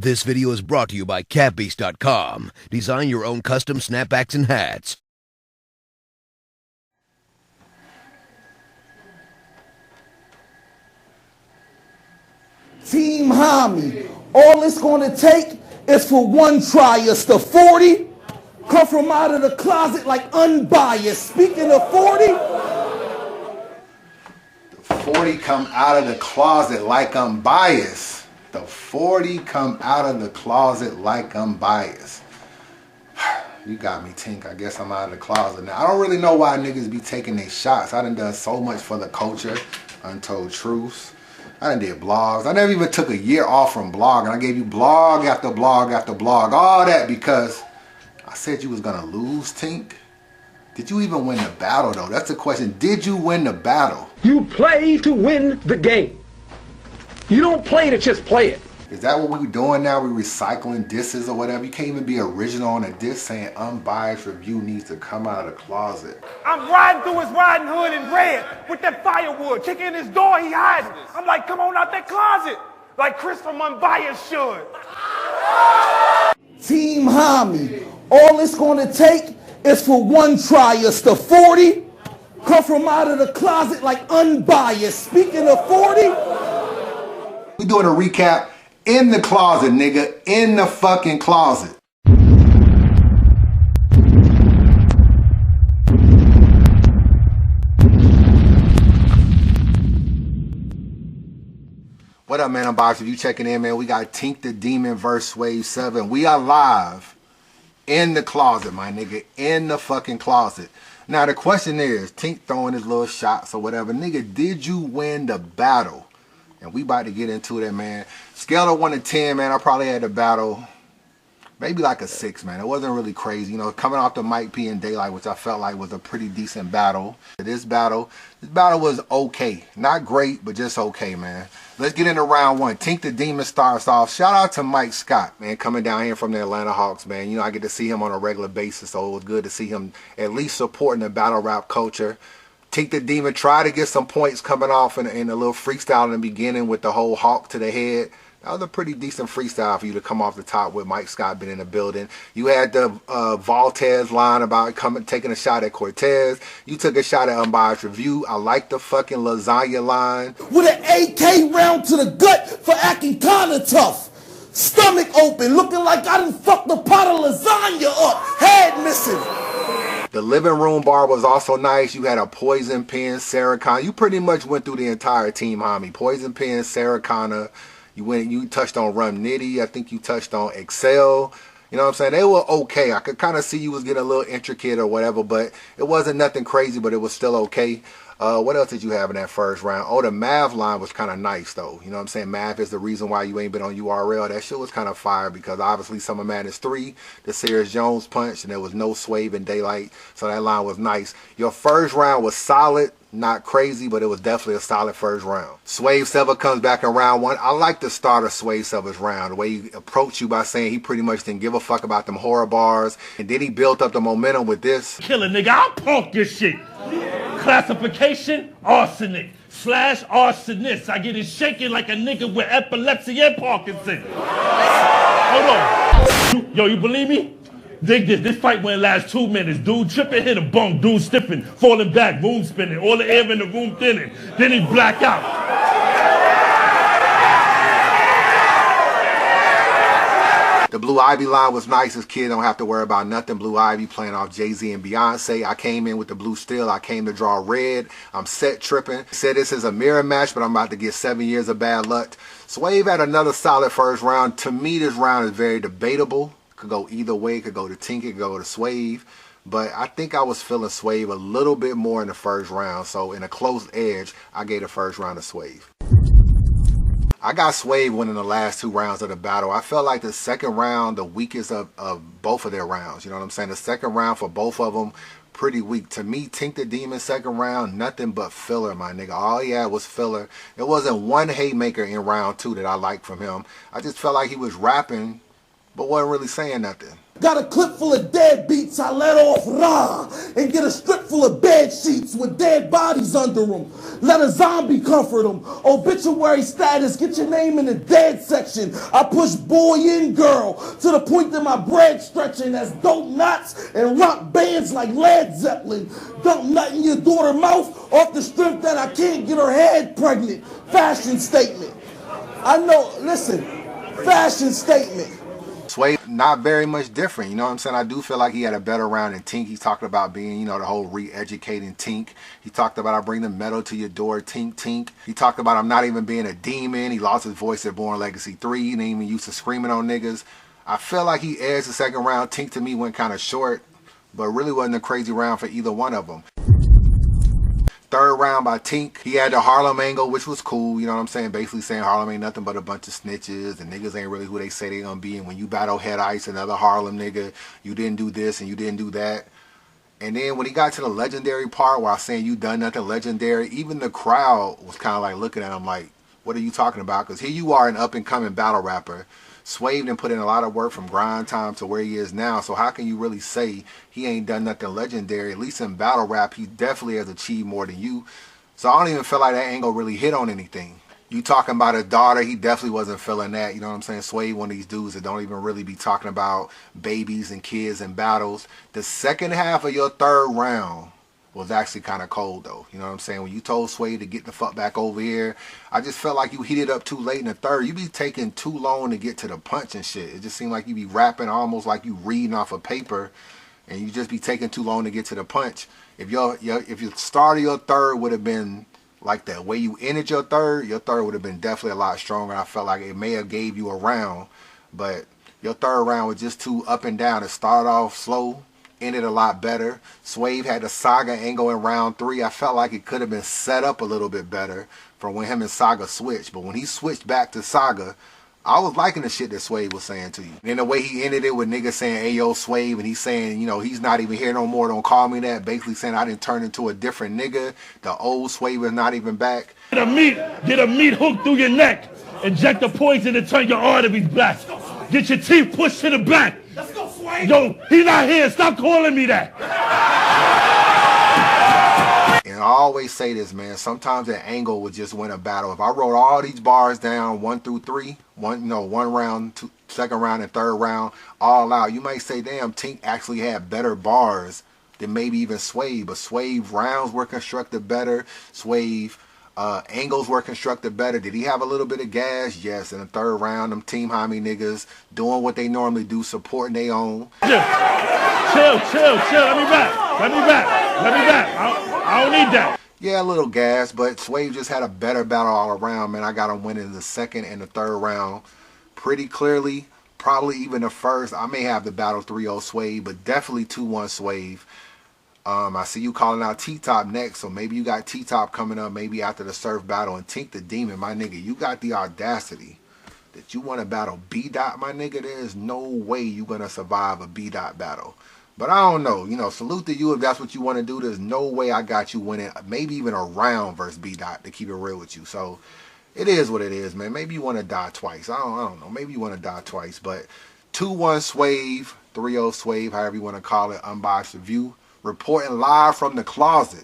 This video is brought to you by catbeast.com. Design your own custom snapbacks and hats. Team Homie, all it's gonna take is for one try. It's the 40 come from out of the closet like unbiased. Speaking of 40, the 40 come out of the closet like unbiased. The 40 come out of the closet like unbiased. You got me, Tink. I guess I'm out of the closet now. I don't really know why niggas be taking their shots. I done so much for the culture. Untold truths. I done did blogs. I never even took a year off from blogging. I gave you blog after blog after blog. All that because I said you was gonna lose, Tink. Did you even win the battle though? That's the question. Did you win the battle? You play to win the game. You don't play to just play it. Is that what we're doing now? We're recycling disses or whatever? You can't even be original on a diss saying unbiased review needs to come out of the closet. I'm riding through his riding hood in red with that firewood. Kicking in his door, he hiding. I'm like, come on out that closet. Like Chris from Unbiased should. Team Homie, all it's gonna take is for one try. It's the 40 come from out of the closet like unbiased. Speaking of 40, we doing a recap in the closet, nigga. In the fucking closet. What up, man? Unbiased. If you checking in, man, we got Tink the Demon versus Swave Sevah. We are live in the closet, my nigga. In the fucking closet. Now, the question is, Tink throwing his little shots or whatever. Nigga, did you win the battle? And we about to get into that, man. Scale of 1 to 10, man, I probably had the battle maybe like a 6, man. It wasn't really crazy. You know, coming off the Mike P and Daylight, which I felt like was a pretty decent battle. This battle was okay. Not great, but just okay, man. Let's get into round 1. Tink the Demon starts off. Shout out to Mike Scott, man, coming down here from the Atlanta Hawks, man. You know, I get to see him on a regular basis, so it was good to see him at least supporting the battle rap culture. Tink the Demon tried to get some points coming off in a little freestyle in the beginning with the whole hawk to the head. That was a pretty decent freestyle for you to come off the top with Mike Scott being in the building. You had the Voltez line about taking a shot at Cortez. You took a shot at Unbiased Review. I like the fucking lasagna line. with an AK round to the gut for acting kinda tough. Stomach open, looking like I done fucked a pot of lasagna up. Head missing. The living room bar was also nice. You had a Poison Pen, Sarah Connor. You pretty much went through the entire team, homie. Poison Pen, Sarah Connor. You touched on Rum Nitty. I think you touched on Excel. You know what I'm saying? They were okay. I could kind of see you was getting a little intricate or whatever, but it wasn't nothing crazy, but it was still okay. What else did you have in that first round? Oh, the Mav line was kind of nice, though. You know what I'm saying? Mav is the reason why you ain't been on URL. That shit was kind of fire because obviously Summer Madness 3, the Sears Jones punch, and there was no Swave in Daylight, so that line was nice. Your first round was solid. Not crazy, but it was definitely a solid first round. Swave Sevah comes back in round 1. I like the start of Swave Sevah's round. The way he approached you by saying he pretty much didn't give a fuck about them horror bars. And then he built up the momentum with this. Killer nigga, I'll punk your shit. Classification, arsenic. / arsonist. I get it shaking like a nigga with epilepsy and Parkinson. Hold on. Yo, you believe me? Dig this. This fight won't last 2 minutes. Dude tripping, hit a bunk. Dude stiffing, falling back, room spinning, all the air in the room thinning. Then he black out. The Blue Ivy line was nice. This kid don't have to worry about nothing. Blue Ivy playing off Jay-Z and Beyonce. I came in with the blue steel. I came to draw red. I'm set tripping. Said this is a mirror match, but I'm about to get 7 years of bad luck. Swave had another solid first round. To me, this round is very debatable. Could go either way. It could go to Tink, it could go to Swave. But I think I was feeling Swave a little bit more in the first round. So in a close edge, I gave the first round to Swave. I got Swave winning the last 2 rounds of the battle. I felt like the second round, the weakest of both of their rounds. You know what I'm saying? The second round for both of them, pretty weak. To me, Tink the Demon second round, nothing but filler, my nigga. All he had was filler. There wasn't one haymaker in round 2 that I liked from him. I just felt like he was rapping, but wasn't really saying nothing. Got a clip full of dead beats, I let off raw and get a strip full of bed sheets with dead bodies under them. Let a zombie comfort them. Obituary status, get your name in the dead section. I push boy and girl to the point that my bread stretching as dope knots and rock bands like Led Zeppelin. Dump nut in your daughter's mouth off the strength that I can't get her head pregnant. Fashion statement. I know, listen, fashion statement. Swave, not very much different. You know what I'm saying? I do feel like he had a better round than Tink. He talked about being, you know, the whole re-educating Tink. He talked about I bring the metal to your door, Tink, Tink. He talked about I'm not even being a demon. He lost his voice at Born Legacy 3. He didn't even used to screaming on niggas. I feel like he edged the second round. Tink to me went kind of short, but really wasn't a crazy round for either one of them. Third round by Tink, he had the Harlem angle, which was cool, you know what I'm saying? Basically saying Harlem ain't nothing but a bunch of snitches and niggas ain't really who they say they gonna be. And when you battle Head Ice, another Harlem nigga, you didn't do this and you didn't do that. And then when he got to the legendary part where I was saying you done nothing legendary, even the crowd was kind of like looking at him like, what are you talking about? Because here you are, an up and coming battle rapper. Swave done put in a lot of work from grind time to where he is now. So how can you really say he ain't done nothing legendary? At least in battle rap, he definitely has achieved more than you. So I don't even feel like that angle really hit on anything. You talking about his daughter, he definitely wasn't feeling that. You know what I'm saying? Swave one of these dudes that don't even really be talking about babies and kids and battles. The second half of your third round was actually kind of cold though. You know what I'm saying? When you told Swave to get the fuck back over here, I just felt like you heated up too late in the third. You be taking too long to get to the punch and shit. It just seemed like you be rapping almost like you reading off a paper and you just be taking too long to get to the punch. If your start of your third would have been like that way you ended your third would have been definitely a lot stronger. I felt like it may have gave you a round, but your third round was just too up and down. It started off slow, ended a lot better. Swave had the Saga angle in round 3. I felt like it could have been set up a little bit better for when him and Saga switched. But when he switched back to Saga, I was liking the shit that Swave was saying to you. And the way he ended it with niggas saying, hey, yo, Swave, and he's saying, you know, he's not even here no more, don't call me that. Basically saying I didn't turn into a different nigga. The old Swave is not even back. Get a meat hook through your neck. Inject the poison to turn your arteries black. Get your teeth pushed to the back. Let's go, Swave. Yo, he's not here. Stop calling me that. And I always say this, man. Sometimes that angle would just win a battle. If I wrote all these bars down 1 through 3, one round, second round, and third round, all out, you might say, damn, Tink actually had better bars than maybe even Swave. But Swave rounds were constructed better. Swave angles were constructed better. Did he have a little bit of gas? Yes. In the third round, them Team Homie niggas doing what they normally do, supporting their own. Chill. Let me back. I don't need that. Yeah, a little gas, but Swave just had a better battle all around, man. I got him winning the second and the third round pretty clearly. Probably even the first. I may have the battle 3-0 Swave, but definitely 2-1 Swave. I see you calling out T-Top next, so maybe you got T-Top coming up maybe after the Surf battle. And Tink the Demon, my nigga, you got the audacity that you want to battle B-Dot, my nigga. There's no way you going to survive a B-Dot battle. But I don't know. You know, salute to you if that's what you want to do. There's no way I got you winning maybe even a round versus B-Dot, to keep it real with you. So it is what it is, man. Maybe you want to die twice. I don't know. Maybe you want to die twice. But 2-1 Swave, 3-0 Swave, however you want to call it, Unbiased Review. Reporting live from the closet.